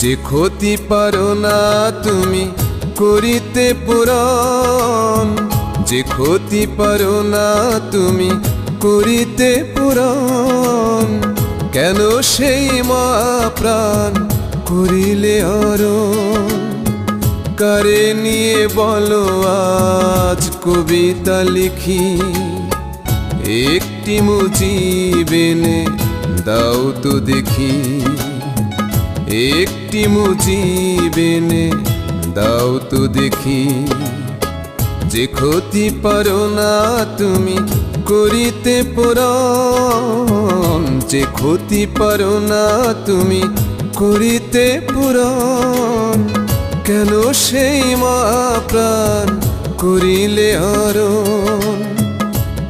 যে ক্ষতি পারো না তুমি করিতে পূরণ, যে ক্ষতি পারো না তুমি করিতে পূরণ, কেন সেই মা প্রাণ করিলে হরণ? কারে নিয়ে বলো আজ কবিতা লিখি, একটি মুজিব এনে দাও তো দেখি, একটি মুজিব এনে দাও তো দেখি। যে ক্ষতি পারো না তুমি করিতে পূরণ, যে ক্ষতি পারো না তুমি করিতে পূরণ, কেন সেই মা প্রাণ করিলে হরণ?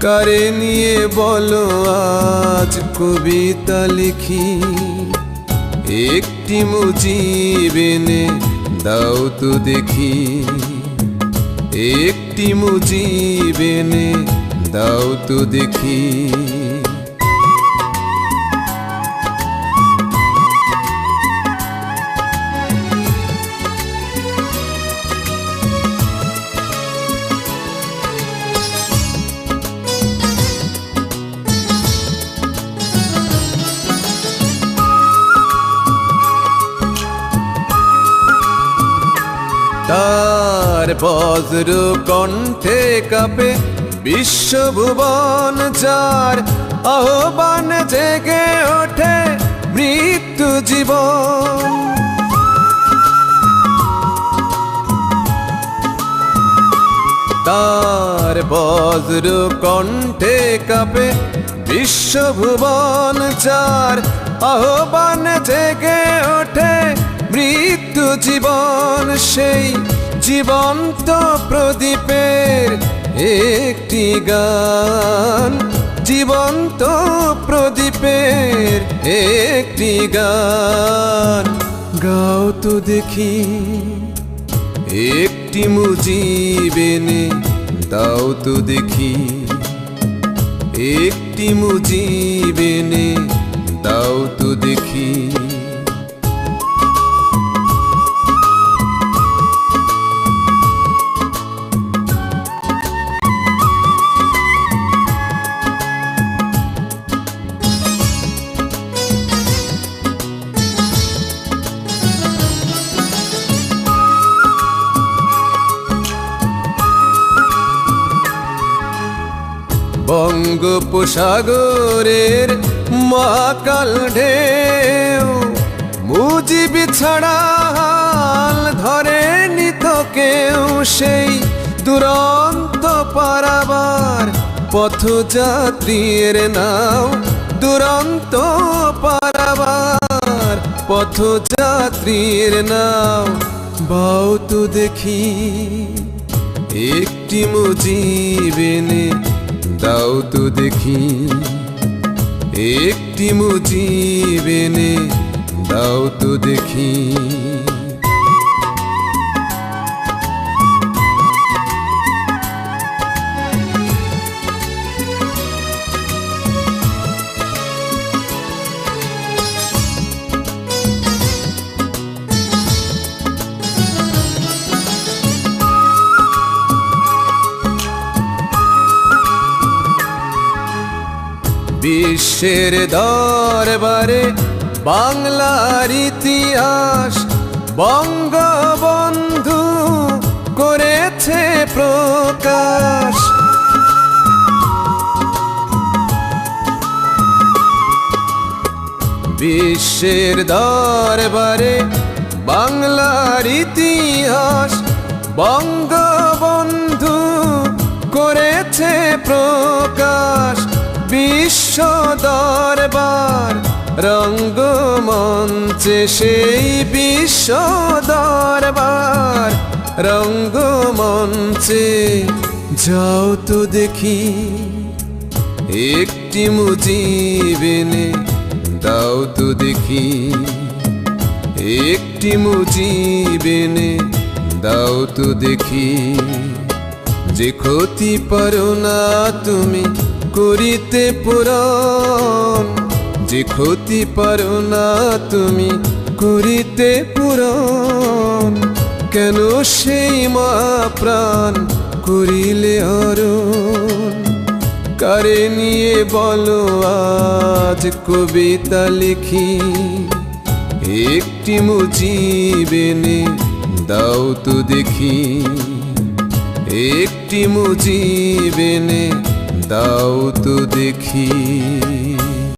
কারে নিয়ে বলো আজ কবিতা লিখি, একটি মুজিব এনে দাও তো দেখি, একটি মুজিব এনে দাও তো দেখি। তার বজ্র কণ্ঠে কাঁপে বিশ্বভুবন, যার আহ্বান জেগে ওঠে মৃত্যু জীবন। তার বজ্র কণ্ঠে কাঁপে বিশ্বভুবন, যার আহ্বান জেগে ওঠে মৃত্যু জীবন। সেই জীবন্ত প্রদীপের একটি গান, জীবন্ত প্রদীপের একটি গান গাও তো দেখি, একটি মুজিব এনে দাও তো দেখি, একটি মুজিব এনে দাও তো দেখি। বঙ্গোপসাগরের মহাকাল ঢেউ মুজিব ছাড়া হাল ধরেনি তো কেউ। সেই দুরন্ত পারাবার পথযাত্রীর নাও, দুরন্ত পারাবার পথযাত্রীর নাও বাও তো দেখি, একটি মুজিব এনে দাও তো দেখি, একটি মুজিব এনে দাও তো দেখি। বিশ্বের দরবারে বাংলার ইতিহাস বঙ্গবন্ধু করেছে প্রকাশ। বিশ্বের দরবারে বাংলার ইতিহাস বঙ্গবন্ধু করেছে প্রকাশ। বিশ্ব দরবার রঙ্গমঞ্চে, সেই বিশ্ব দরবার রঙ্গমঞ্চে যাও তো দেখি, একটি মুজিব এনে দাও তো দেখি, একটি মুজিব এনে দাও তো দেখি। যে ক্ষতি পারো না তুমি করিতে পূরণ, যে ক্ষতি পারো না তুমি করিতে পূরণ, কেন সেই মা প্রাণ করিলে হরণ। কারে নিয়ে বলো আজ কবিতা লিখি, একটি মুজিব এনে দাও তো দেখি, একটি মুজিব এনে দাও তো দেখি।